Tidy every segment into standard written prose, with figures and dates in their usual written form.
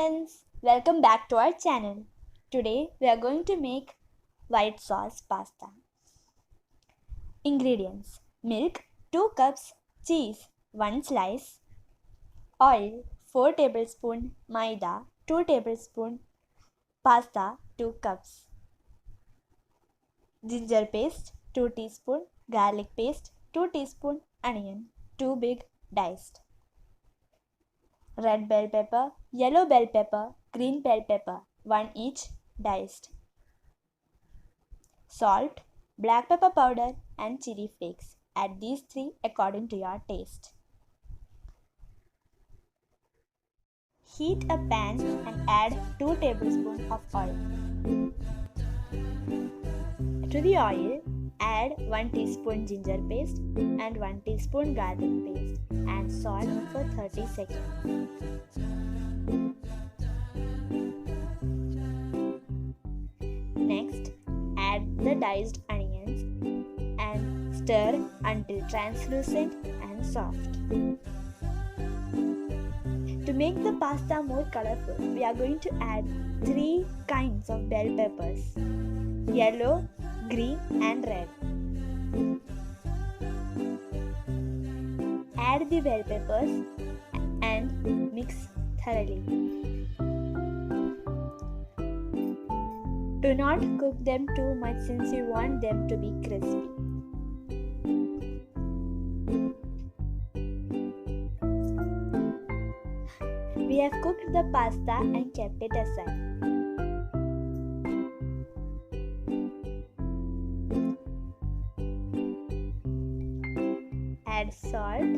friends, welcome back to our channel. Today we are going to make white sauce pasta. Ingredients: milk 2 cups, cheese 1 slice, oil 4 tablespoons, maida 2 tablespoons, pasta 2 cups, ginger paste 2 teaspoons, garlic paste 2 teaspoons, onion 2 big diced, red bell pepper, yellow bell pepper, green bell pepper 1 each diced, salt, black pepper powder and chili flakes. Add these 3 according to your taste. Heat a pan and add 2 tablespoons of oil. To the oil, add 1 teaspoon ginger paste and 1 teaspoon garlic paste and salt for 30 seconds. Next, add the diced onions and stir until translucent and soft. To make the pasta more colorful, we are going to add 3 kinds of bell peppers: yellow, green and red. Add the bell peppers and mix thoroughly. Do not cook them too much since you want them to be crispy. We have cooked the pasta and kept it aside. Add salt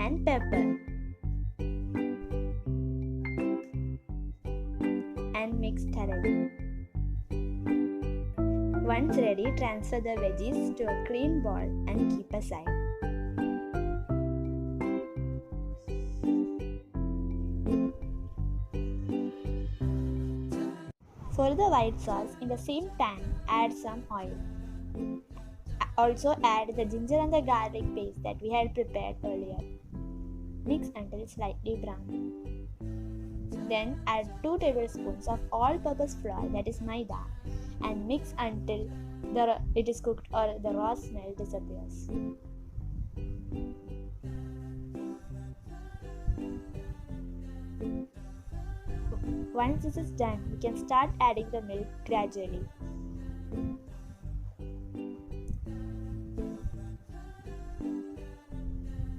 and pepper and mix thoroughly. Once ready, transfer the veggies to a clean bowl and keep aside. For the white sauce, in the same pan, add some oil. Also add the ginger and the garlic paste that we had prepared earlier. Mix until slightly brown. Then add 2 tablespoons of all-purpose flour, that is maida, and mix until it is cooked or the raw smell disappears. Once this is done, we can start adding the milk gradually.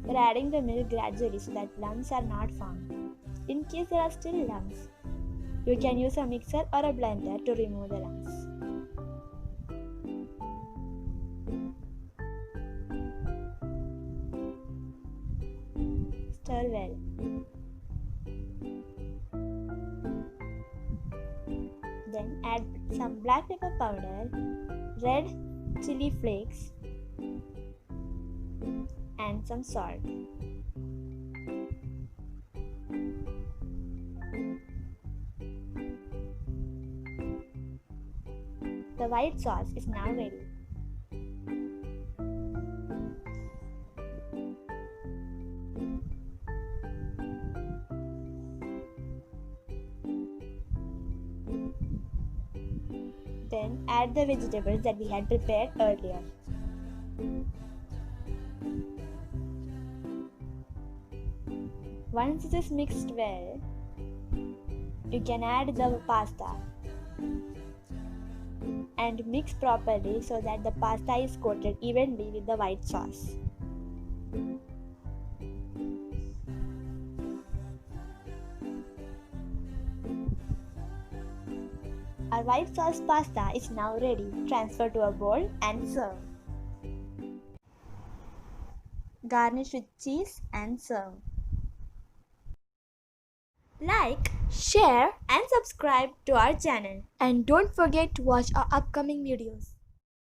We are adding the milk gradually so that lumps are not formed. In case there are still lumps, you can use a mixer or a blender to remove the lumps. Stir well. Then add some black pepper powder, red chili flakes and some salt. The white sauce is now ready. Then add the vegetables that we had prepared earlier. Once it is mixed well, you can add the pasta and mix properly so that the pasta is coated evenly with the white sauce. Our white sauce pasta is now ready. Transfer to a bowl and serve. Garnish with cheese and serve. Like, share and subscribe to our channel. And don't forget to watch our upcoming videos.